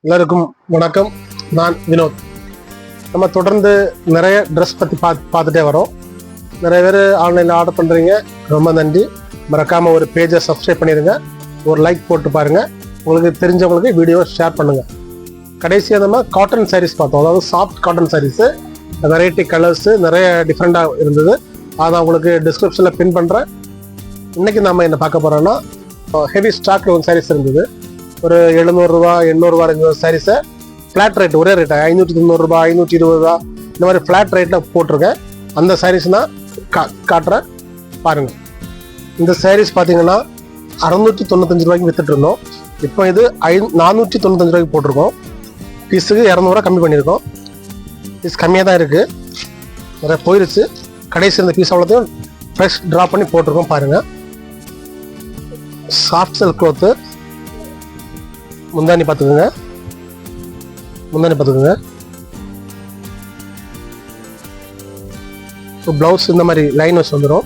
எல்லாருக்கும் வணக்கம். நான் வினோத். நம்ம தொடர்ந்து நிறைய ட்ரெஸ் பற்றி பார்த்துட்டே வரோம். நிறைய பேர் ஆன்லைனில் ஆர்டர் பண்ணுறீங்க, ரொம்ப நன்றி. மறக்காமல் ஒரு பேஜை சப்ஸ்கிரைப் பண்ணிடுங்க, ஒரு லைக் போட்டு பாருங்கள், உங்களுக்கு தெரிஞ்சவங்களுக்கு வீடியோ ஷேர் பண்ணுங்கள். கடைசியாக நம்ம காட்டன் சாரீஸ் பார்த்தோம், அதாவது soft cotton saris, variety colours நிறைய டிஃப்ரெண்ட்டாக இருந்தது. அதை உங்களுக்கு டிஸ்கிரிப்ஷனில் பின் பண்ணுறேன். இன்றைக்கி நம்ம என்ன பார்க்க போகிறோன்னா, ஹெவி ஸ்டாக்கில் ஒரு சாரீஸ் இருந்தது. ஒரு 700 ரூபா 800 ரூபா இருந்த சாரீஸை ஃப்ளாட் ரேட், ஒரே ரேட்டை 590 ரூபா 520 ரூபா இந்த மாதிரி ஃப்ளாட் ரேட்டில் போட்டிருக்கேன். அந்த சாரீஸ் தான் காட்டுறேன் பாருங்கள். இந்த சாரீஸ் பார்த்தீங்கன்னா 695 ரூபாய்க்கு வித்துட்டு இருந்தோம். இப்போ இது 495 ரூபாய்க்கு போட்டிருக்கோம். பீஸுக்கு 200 ரூபா கம்மி பண்ணியிருக்கோம். பீஸ் கம்மியாக தான் இருக்குது, நிறைய போயிடுச்சு. கடைசி இந்த பீஸ் அவ்வளோத்தையும் ஃப்ரெஷ் ட்ராப் பண்ணி போட்டிருக்கோம் பாருங்கள். Soft silk cloth. முந்தானி பார்த்துக்குங்க, ப்ளவுஸ் இந்த மாதிரி லைன் வச்சு வந்துடும்.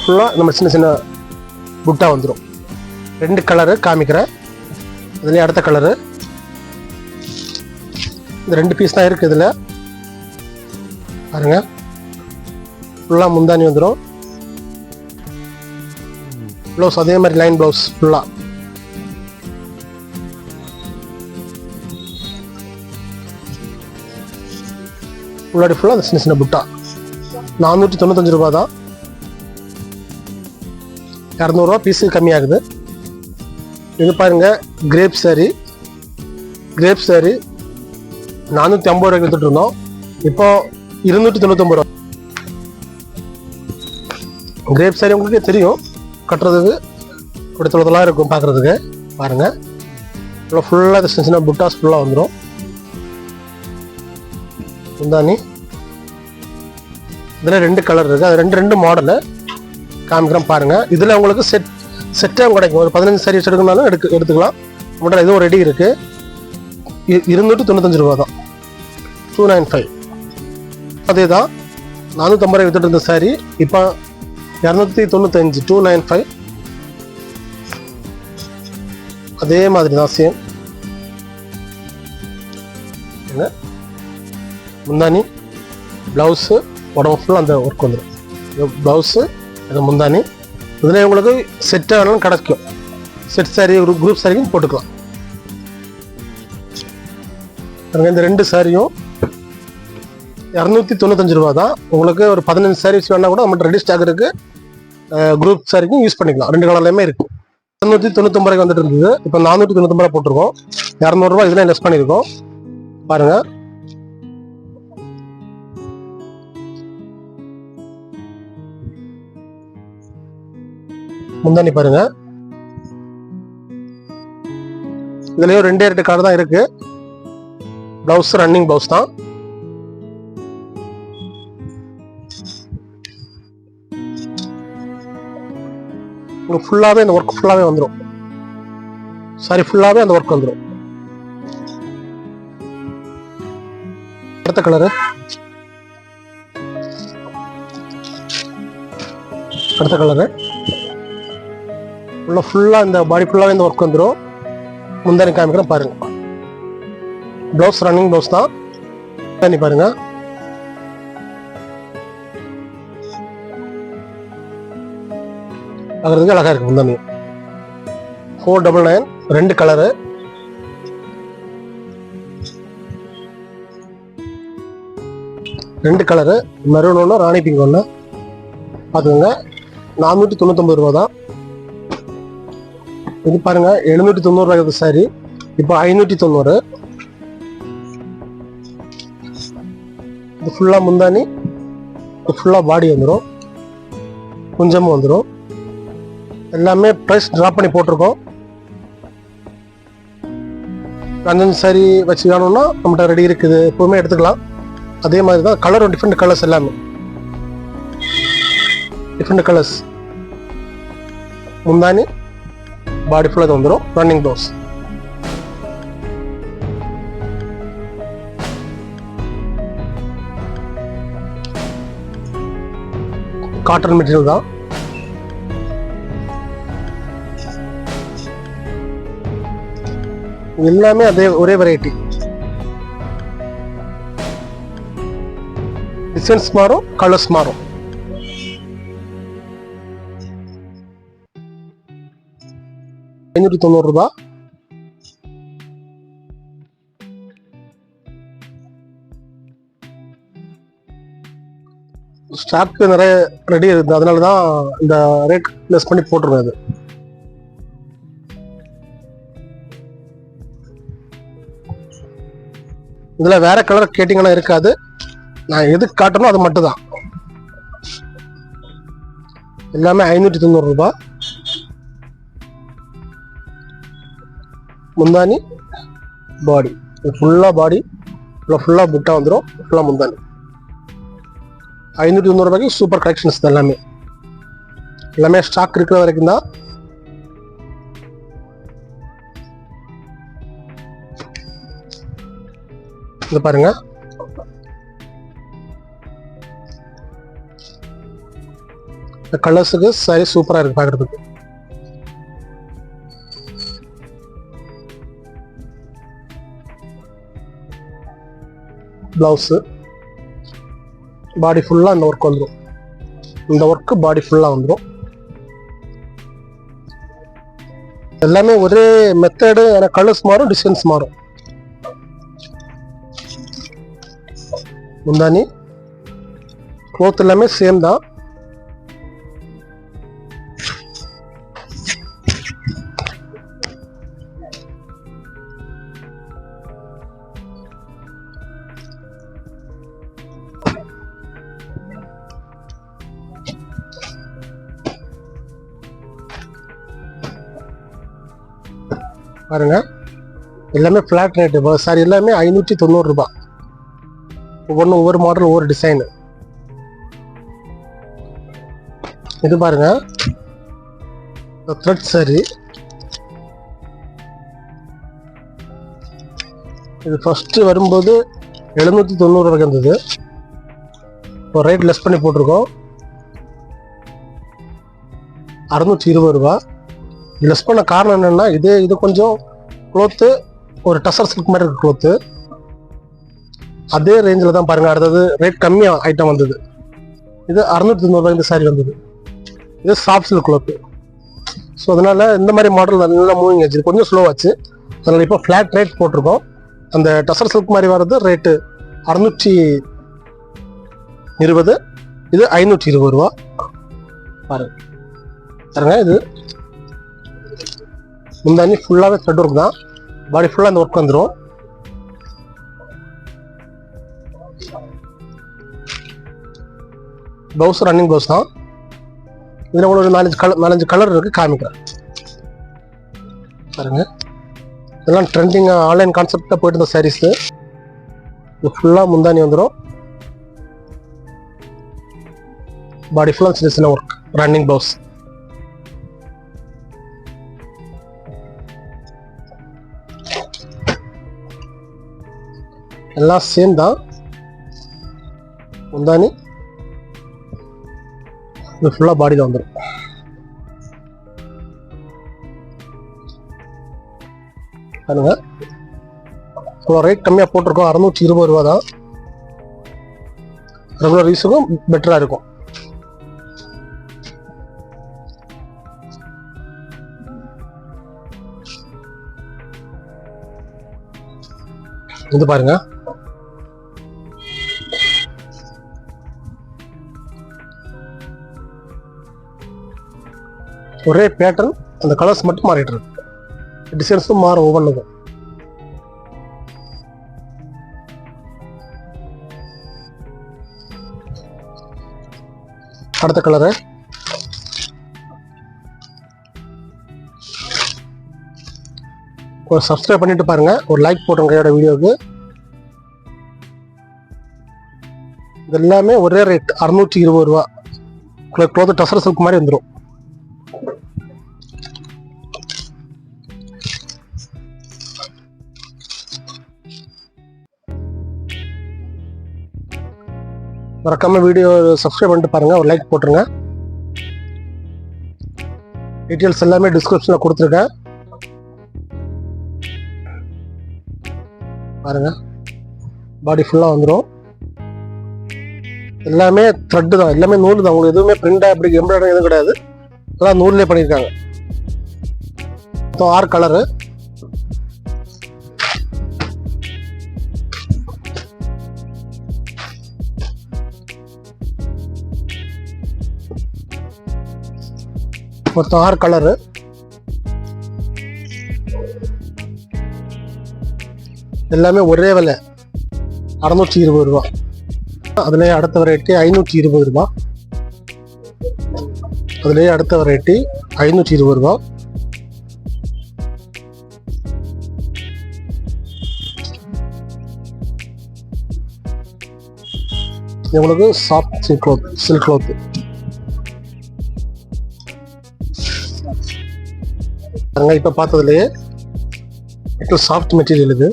ஃபுல்லாக நம்ம சின்ன சின்ன புட்டா வந்துடும். 2 கலரு காமிக்கிறேன், இதுலேயே அடுத்த கலரு. இந்த 2 பீஸ் தான் இருக்குது இதில் பாருங்க. ஃபுல்லாக முந்தானி வந்துடும். ப்ளவுஸ் அதே மாதிரி லைன் ப்ளவுஸ் ஃபுல்லாக. உள்ளாடி ஃபுல்லாக சின்ன சின்ன புட்டா. 495 ரூபா தான், 200 ரூபா பீஸு கம்மியாகுது. இது பாருங்க, கிரேப் சாரி 450 ரூபாய்க்கு எடுத்துட்டு இருந்தோம். இப்போ 299 ரூபா. கிரேப் சாரி உங்களுக்கே தெரியும், கட்டுறதுக்கு இப்படி தொலைதெல்லாம் இருக்கும் பார்க்குறதுக்கு. பாருங்கள், ஃபுல்லாக சின்ன சின்ன புட்டாஸ் ஃபுல்லாக வந்துடும். முந்தானி இதில் 2 கலர் இருக்குது, அது 2 மாடலு காமிக்கிறேன் பாருங்கள். இதில் உங்களுக்கு செட்டாக கிடைக்கும். ஒரு 15 சாரீஸ் எடுக்கணும்னாலும் எடுத்துக்கலாம். நம்மகிட்ட இதுவும் ரெடி இருக்குது. 295 ரூபா தான், 295. அதே தான் 450 ரூபாய் வித்துட்டு இருந்த சாரி இப்போ 295, 295. அதே மாதிரி தான் சேம். முந்தானி ப்ளவுஸு உடம்பு ஃபுல்லாக அந்த ஒர்க் வந்துடும். ப்ளவுஸு அது முந்தானி. இதில் உங்களுக்கு செட்டாக வேணாலும் கிடைக்கும். செட் சாரி, ஒரு குரூப் சாரிக்கும் போட்டுக்கலாம். இந்த 2 சாரியும் 295 ரூபா தான். உங்களுக்கு ஒரு 15 சாரீஸ் வேணா கூட நம்மகிட்ட ரெடி ஸ்டாக் இருக்குது. குரூப் சாரிக்கும் யூஸ் பண்ணிக்கலாம். 2 கலர்லையுமே இருக்குது. 299 ரூபாய்க்கு வந்துட்டு இருந்தது, இப்போ 499 ரூபா போட்டிருக்கோம். 200 ரூபா இதெல்லாம் லெஸ் பண்ணியிருக்கோம் பாருங்கள். முந்தானி பாருங்க, இதுலயும் 2 கலர் தான் இருக்கு. பிளவுஸ் ரன்னிங் பிளவுஸ் தான். ஃபுல்லாவே இந்த ஒர்க் ஃபுல்லாவே வந்துடும். சாரி ஃபுல்லாவே அந்த ஒர்க் வந்துடும். அடுத்த கலரு, ஃபுல்லா இந்த பாடி ஃபுல்லாவே இந்த ஒர்க் வந்துடும். முந்தானி காமிக்கிறேன் பாருங்க. பிளவுஸ் ரன்னிங் பிளவுஸ் தான். முந்தானி பாருங்க, பார்க்கறதுக்கு அழகா இருக்கு. முந்தானி 499, 2 கலரு. மெரூன் ஒன்று, ராணி பிங்க் ஒன்று. பார்த்துக்கோங்க, 499 ரூபா தான். இது பாருங்க, 790 ரூபாய்க்கு சாரி இப்போ 590. இது ஃபுல்லா முந்தானி, ஃபுல்லா பாடி வந்துடும், குஞ்சமும் வந்துடும். எல்லாமே ப்ரைஸ் ட்ராப் பண்ணி போட்டிருக்கோம். 5 சாரி வச்சு வேணும்னா நம்மகிட்ட ரெடி இருக்குது, எப்பவுமே எடுத்துக்கலாம். அதே மாதிரி தான் கலரும் டிஃப்ரெண்ட் கலர்ஸ், எல்லாமே டிஃப்ரெண்ட் கலர்ஸ். முந்தானி பாடி ஃபுல்லாக வந்துடும். Running blouse. காட்டன் மெட்டீரியல் தான். எல்லாமே அதே ஒரே வெரைட்டி. டிசைன்ஸ் மாறும், கலர்ஸ் மாறும். ₹590. ஸ்டாக் நிறைய ரெடி இருக்கு, அதனால தான் இந்த ரேட் லெஸ் பண்ணி போட்டுருக்கேன். அது இதுல வேற கலர் கேட்டிங்கன்னா இருக்காது. நான் எது காட்டணும் அது மட்டும் தான். எல்லாமே ₹590. முந்தானி, பாடி ஃபுல்லா, பாடி ஃபுல்லா புட்டா வந்துடும். ஃபுல்லா முந்தானி. ₹590 சூப்பர் கலெக்ஷன்ஸ் தான். எல்லாமே ஸ்டாக் இருக்கிற வரைக்கும் தான். இது பாருங்க, கலர்ஸுக்கு சாரி சூப்பரா இருக்கு பாக்குறதுக்கு. பிளவுஸ், பாடி ஃபுல்லா இந்த ஒர்க் வந்துடும். இந்த ஒர்க் பாடி ஃபுல்லா வந்துடும். எல்லாமே ஒரே மெத்தடு, கலர்ஸ் மாறும், டிசைன்ஸ் மாறும். முந்தானி க்ளோத் எல்லாமே சேம் தான். பாருங்க, எல்லாமே ஃபிளாட் ரேட்டு. சாரி, எல்லாமே ₹590. ஒவ்வொன்றும் ஒவ்வொரு மாடல், ஒவ்வொரு டிசைனு. இது பாருங்க, த்ரெட் சாரி. இது ஃபர்ஸ்ட் வரும்போது ₹790 இருந்தது. இப்போ ரேட் லெஸ் பண்ணி போட்டிருக்கோம், ₹620. லெஸ் பண்ண காரணம் என்னன்னா, இது கொஞ்சம் க்ளோத்து ஒரு டசர் சில்க் மாதிரி இருக்கு க்ளோத்து. அதே ரேஞ்சில் தான் பாருங்க. அடுத்தது ரேட் கம்மியாக ஐட்டம் வந்தது. இது ₹690 இந்த சாரி வந்தது. இது சாஃப்ட் சில்க் க்ளோத்து. ஸோ அதனால இந்த மாதிரி மாடல் நல்லா மூவிங் ஆச்சு. கொஞ்சம் ஸ்லோ ஆச்சு. அதனால இப்போ ஃபிளாட் ரேட் போட்டிருக்கோம். அந்த டசர் சில்க் மாதிரி வர்றது ரேட்டு ₹620. இது ₹520. பாருங்க பாருங்க, இது முந்தானி ஃபுல்லாகவே த்ரெட் ஒர்க் தான். பாடி ஃபுல்லாக அந்த ஒர்க் வந்துடும். ப்ளவுஸ் ரன்னிங் ப்ளவுஸ் தான். இதில் ஒரு 4-5 கலர் இருக்கு, காமிக்கிறேன் பாருங்க. இதெல்லாம் ட்ரெண்டிங் ஆன்லைன் கான்செப்டாக போயிட்டு இருந்த சாரீஸ். இது ஃபுல்லாக முந்தானி வந்துடும். பாடி ஃபுல்லாக சின்ன சின்ன ஒர்க், ரன்னிங் ப்ளவுஸ். எல்லாம் சேம் தான். முந்தானி இது ஃபுல்லா பாடியில் வந்துடும். பாருங்க, இவ்வளோ ரேட் கம்மியாக போட்டிருக்கோம். ₹620 தான். ரெகுலர் யூஸுக்கும் பெட்டராக இருக்கும். இது பாருங்க, ஒரே பேட்டர்ன், அந்த கலர்ஸ் மட்டும் மாறிட்டு இருக்கு. டிசைன்ஸும் மாறும் ஒவ்வொன்றுக்கும். அடுத்த கலரு ஒரு சப்ஸ்கிரைப் பண்ணிட்டு பாருங்க, ஒரு லைக் போட்டுருங்க கையோட வீடியோவுக்கு. இது எல்லாமே ஒரே ரேட் ₹620. க்ளோத் டசர் சில்க் மாதிரி வந்துடும். மறக்காம வீடியோ சப்ஸ்கிரைப் பண்ணிட்டு பாருங்க, ஒரு லைக் போட்டுருங்க. டீட்டெயில்ஸ் எல்லாமே டிஸ்கிரிப்ஷனில் கொடுத்துருக்கேன். பாருங்க, பாடி ஃபுல்லாக வந்துடும். எல்லாமே த்ரெட்டு தான், எல்லாமே நூல் தான். உங்களுக்கு எதுவுமே பிரிண்டா அப்படி எம்ப்ராய்டரி எதுவும் கிடையாது. அதான் நூல்லே பண்ணியிருக்காங்க. மொத்தம் 6 கலரு. மொத்தம் 6 கலரு. எல்லாமே ஒரே விலை 620 ரூபா. அதுலேயே அடுத்த வெரைட்டி 520 ரூபா. அதுலேயே அடுத்த வெரைட்டி 520 ரூபா. உங்களுக்கு சாஃப்ட் சில்க் க்ளாத். இப்போ பார்த்ததுலேயே சாஃப்ட் மெட்டீரியல் இது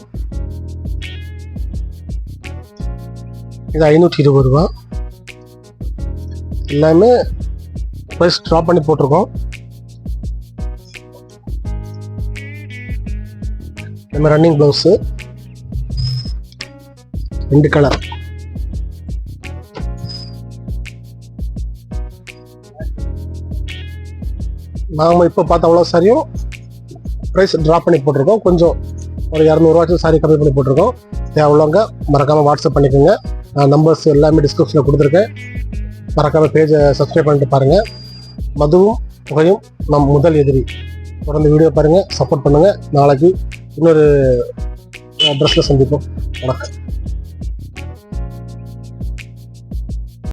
520 ரூபா. எல்லாமே ப்ரைஸ் ட்ராப் பண்ணி போட்டிருக்கோம். நம்ம ரன்னிங் ப்ளவுஸு 2 கலர். நாம் இப்போ பார்த்த அவ்வளோ சாரியும் ப்ரைஸ் ட்ராப் பண்ணி போட்டிருக்கோம். கொஞ்சம் ஒரு 200 ரூபாச்சும் சாரி கம்மி பண்ணி போட்டிருக்கோம். தேவையுள்ளவங்க மறக்காமல் வாட்ஸ்அப் பண்ணிக்கோங்க. நான் நம்பர்ஸ் எல்லாமே டிஸ்கிரிப்ஷனில் கொடுத்துருக்கேன். மறக்காமல் பேஜை சப்ஸ்கிரைப் பண்ணிட்டு பாருங்கள். மதுவும் புகையும் நம் முதல் எதிரி. தொடர்ந்து வீடியோ பாருங்கள், சப்போர்ட் பண்ணுங்கள். நாளைக்கு இன்னொரு ட்ரெஸ்ஸில் சந்திப்போம். வணக்கம்.